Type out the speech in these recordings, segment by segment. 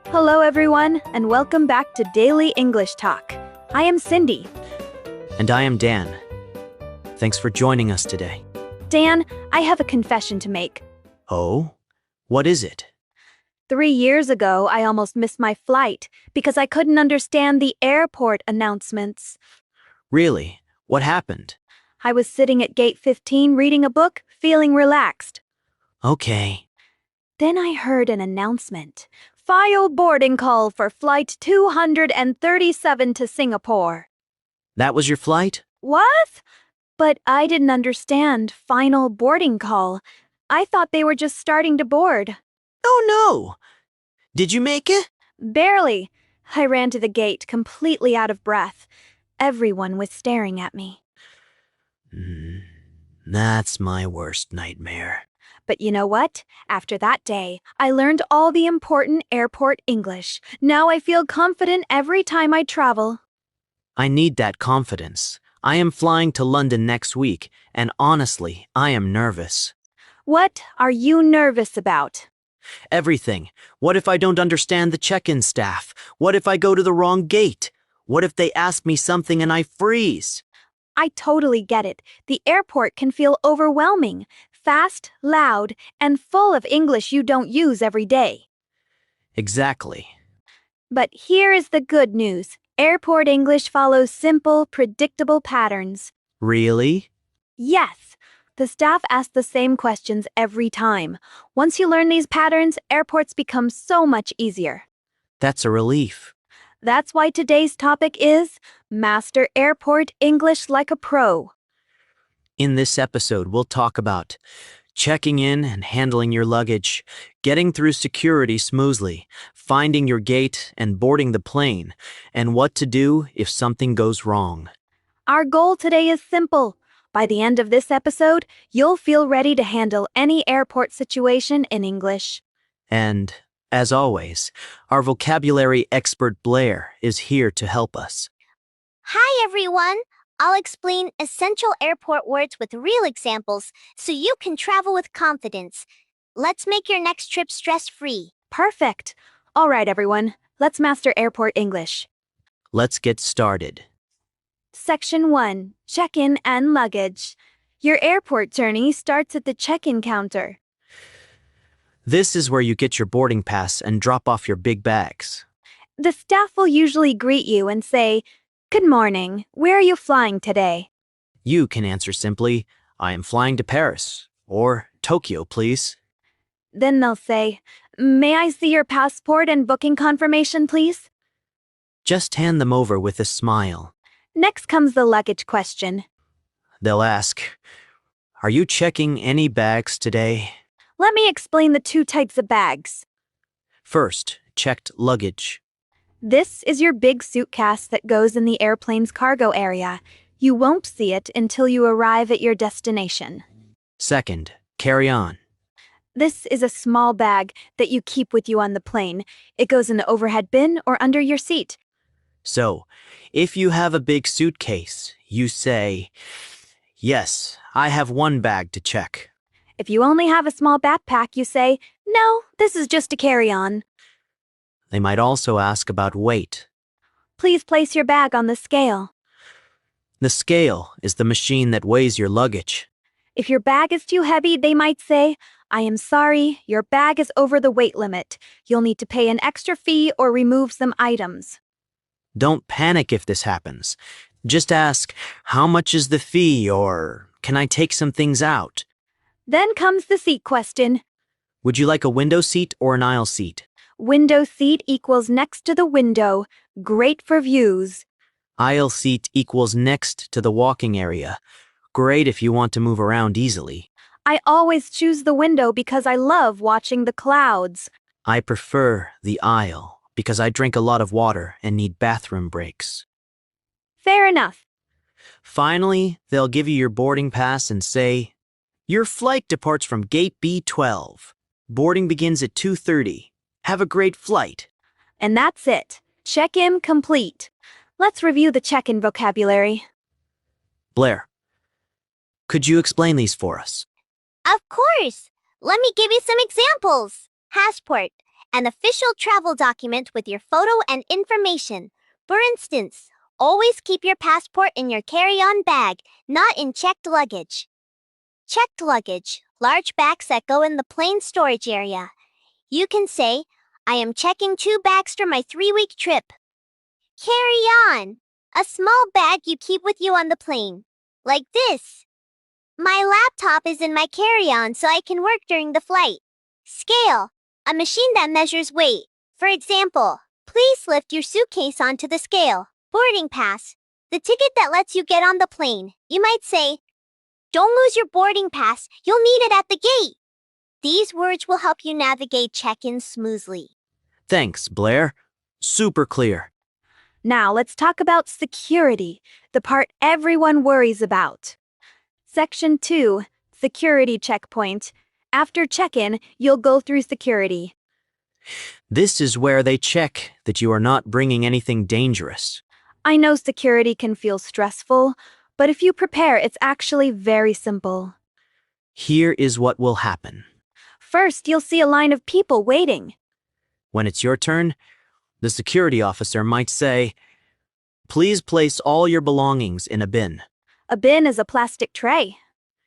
Hello, everyone, and welcome back to Daily English Talk. I am Cindy. And I am Dan. Thanks for joining us today. Dan, I have a confession to make. Oh? What is it? 3 years ago, I almost missed my flight because I couldn't understand the airport announcements. Really? What happened? I was sitting at gate 15 reading a book, feeling relaxed. Okay. Then I heard an announcement. File boarding call for flight 237 to Singapore. That was your flight? What? But I didn't understand final boarding call. I thought they were just starting to board. Oh no! Did you make it? Barely. I ran to the gate, completely out of breath. Everyone was staring at me. That's my worst nightmare. But you know what? After that day, I learned all the important airport English. Now I feel confident every time I travel. I need that confidence. I am flying to London next week, and honestly, I am nervous. What are you nervous about? Everything. What if I don't understand the check-in staff? What if I go to the wrong gate? What if they ask me something and I freeze? I totally get it. The airport can feel overwhelming, fast, loud, and full of English you don't use every day. Exactly. But here is the good news. Airport English follows simple, predictable patterns. Really? Yes. The staff asks the same questions every time. Once you learn these patterns, airports become so much easier. That's a relief. That's why today's topic is Master Airport English like a pro. In this episode, we'll talk about checking in and handling your luggage, getting through security smoothly, finding your gate and boarding the plane, and what to do if something goes wrong. Our goal today is simple. By the end of this episode, you'll feel ready to handle any airport situation in English. And, as always, our vocabulary expert Blair is here to help us. Hi, everyone. I'll explain essential airport words with real examples so you can travel with confidence. Let's make your next trip stress-free. Perfect. All right, everyone. Let's master airport English. Let's get started. Section 1. Check-in and luggage. Your airport journey starts at the check-in counter. This is where you get your boarding pass and drop off your big bags. The staff will usually greet you and say, "Good morning. Where are you flying today?" You can answer simply, "I am flying to Paris," or "Tokyo, please." Then they'll say, "May I see your passport and booking confirmation, please?" Just hand them over with a smile. Next comes the luggage question. They'll ask, "Are you checking any bags today?" Let me explain the two types of bags. First, checked luggage. This is your big suitcase that goes in the airplane's cargo area. You won't see it until you arrive at your destination. Second, carry-on. This is a small bag that you keep with you on the plane. It goes in the overhead bin or under your seat. So, if you have a big suitcase, you say, "Yes, I have one bag to check." If you only have a small backpack, you say, "No, this is just a carry-on." They might also ask about weight. Please place your bag on the scale. The scale is the machine that weighs your luggage. If your bag is too heavy, they might say, "I am sorry, your bag is over the weight limit. You'll need to pay an extra fee or remove some items." Don't panic if this happens. Just ask, "How much is the fee?" or "Can I take some things out?" Then comes the seat question. Would you like a window seat or an aisle seat? Window seat equals next to the window. Great for views. Aisle seat equals next to the walking area. Great if you want to move around easily. I always choose the window because I love watching the clouds. I prefer the aisle because I drink a lot of water and need bathroom breaks. Fair enough. Finally, they'll give you your boarding pass and say, "Your flight departs from gate B12. Boarding begins at 2:30. Have a great flight." And that's it. Check-in complete. Let's review the check-in vocabulary. Blair, could you explain these for us? Of course. Let me give you some examples. Passport. an official travel document with your photo and information. For instance, always keep your passport in your carry-on bag, not in checked luggage. Checked luggage, large bags that go in the plane storage area. You can say, I am checking 2 bags for my 3-week trip. Carry on, a small bag you keep with you on the plane. Like this. My laptop is in my carry-on so I can work during the flight. Scale, a machine that measures weight. For example, please lift your suitcase onto the scale. Boarding pass, the ticket that lets you get on the plane. You might say, don't lose your boarding pass, you'll need it at the gate. These words will help you navigate check-in smoothly. Thanks, Blair. Super clear. Now let's talk about security, the part everyone worries about. Section 2, Security Checkpoint. After check-in, you'll go through security. This is where they check that you are not bringing anything dangerous. I know security can feel stressful, but if you prepare, it's actually very simple. Here is what will happen. First, you'll see a line of people waiting. When it's your turn, the security officer might say, please place all your belongings in a bin. A bin is a plastic tray.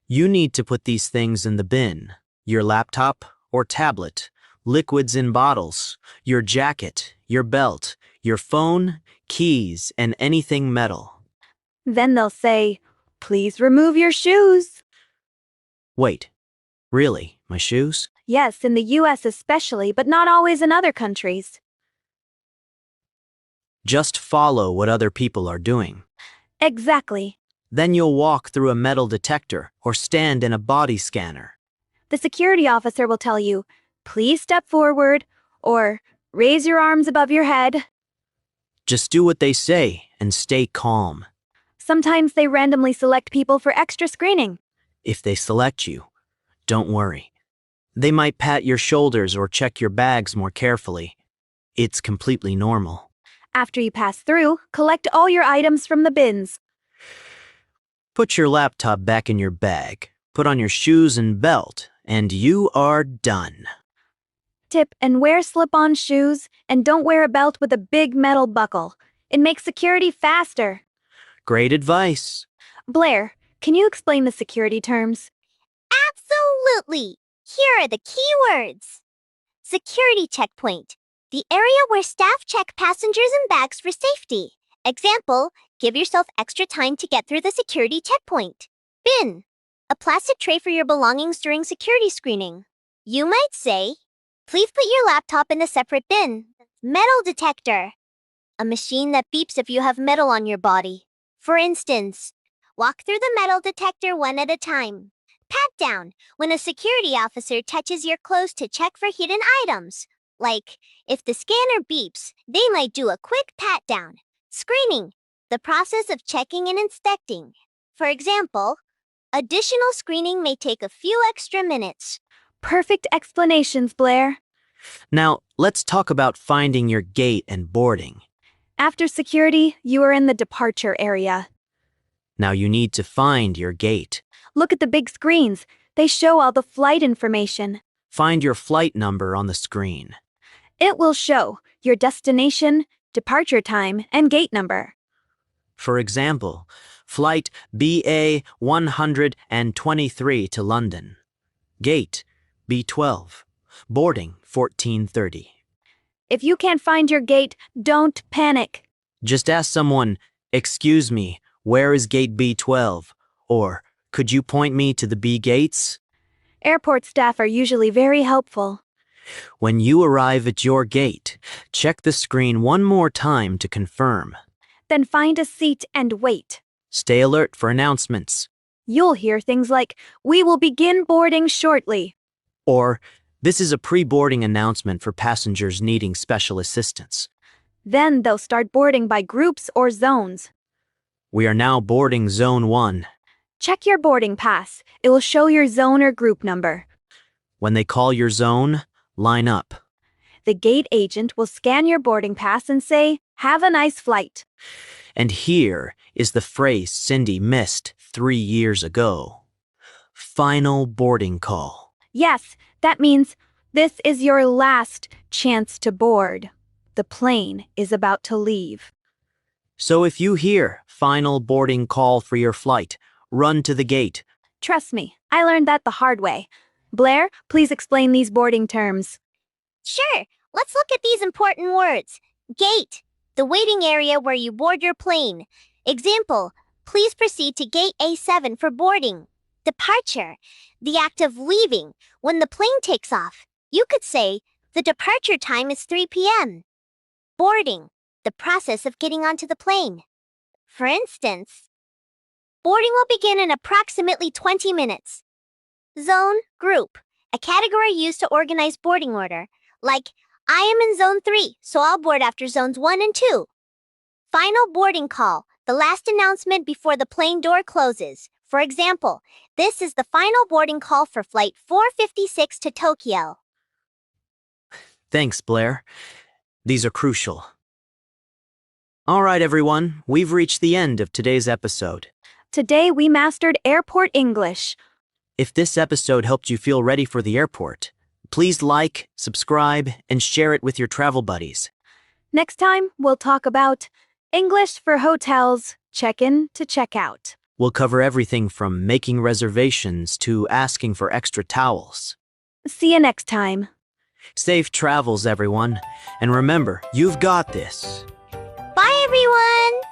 You need to put these things in the bin. Your laptop or tablet, liquids in bottles, your jacket, your belt, your phone, keys, and anything metal. Then they'll say, please remove your shoes. Wait, really, my shoes? Yes, in the US especially, but not always in other countries. Just follow what other people are doing. Exactly. Then you'll walk through a metal detector or stand in a body scanner. The security officer will tell you, please step forward, or raise your arms above your head. Just do what they say and stay calm. Sometimes they randomly select people for extra screening. If they select you, don't worry. They might pat your shoulders or check your bags more carefully. It's completely normal. After you pass through, collect all your items from the bins. Put your laptop back in your bag, put on your shoes and belt, and you are done. Tip, and wear slip-on shoes, and don't wear a belt with a big metal buckle. It makes security faster. Great advice. Blair, can you explain the security terms? Absolutely! Here are the key words. Security checkpoint, the area where staff check passengers and bags for safety. Example, give yourself extra time to get through the security checkpoint. Bin, a plastic tray for your belongings during security screening. You might say, please put your laptop in a separate bin. Metal detector, a machine that beeps if you have metal on your body. For instance, walk through the metal detector one at a time. Pat down, when a security officer touches your clothes to check for hidden items. Like, if the scanner beeps, they might do a quick pat down. Screening, the process of checking and inspecting. For example, additional screening may take a few extra minutes. Perfect explanations, Blair. Now, let's talk about finding your gate and boarding. After security, you are in the departure area. Now you need to find your gate. Look at the big screens. They show all the flight information. Find your flight number on the screen. It will show your destination, departure time, and gate number. For example, flight BA 123 to London. Gate B12. Boarding 14:30. If you can't find your gate, don't panic. Just ask someone, excuse me, where is gate B12? Or, could you point me to the B gates? Airport staff are usually very helpful. When you arrive at your gate, check the screen one more time to confirm. Then find a seat and wait. Stay alert for announcements. You'll hear things like, we will begin boarding shortly. Or, this is a pre-boarding announcement for passengers needing special assistance. Then they'll start boarding by groups or zones. We are now boarding Zone 1. Check your boarding pass. It will show your zone or group number. When they call your zone, line up. The gate agent will scan your boarding pass and say, have a nice flight. And here is the phrase Cindy missed 3 years ago. Final boarding call. Yes, that means This is your last chance to board. The plane is about to leave. So if you hear final boarding call for your flight, run to the gate. Trust me, I learned that the hard way. Blair, please explain these boarding terms. Sure, let's look at these important words. Gate, the waiting area where you board your plane. Example, please proceed to gate A7 for boarding. Departure, the act of leaving. When the plane takes off, you could say, the departure time is 3 p.m. Boarding, the process of getting onto the plane. For instance, boarding will begin in approximately 20 minutes. Zone, group, a category used to organize boarding order. Like, I am in zone 3, so I'll board after zones 1 and 2. Final boarding call, the last announcement before the plane door closes. For example, this is the final boarding call for flight 456 to Tokyo. Thanks, Blair. These are crucial. All right, everyone, we've reached the end of today's episode. Today we mastered airport English. If this episode helped you feel ready for the airport, please like, subscribe, and share it with your travel buddies. Next time, we'll talk about English for hotels, check-in to check-out. We'll cover everything from making reservations to asking for extra towels. See you next time. Safe travels, everyone. And remember, you've got this. Bye, everyone!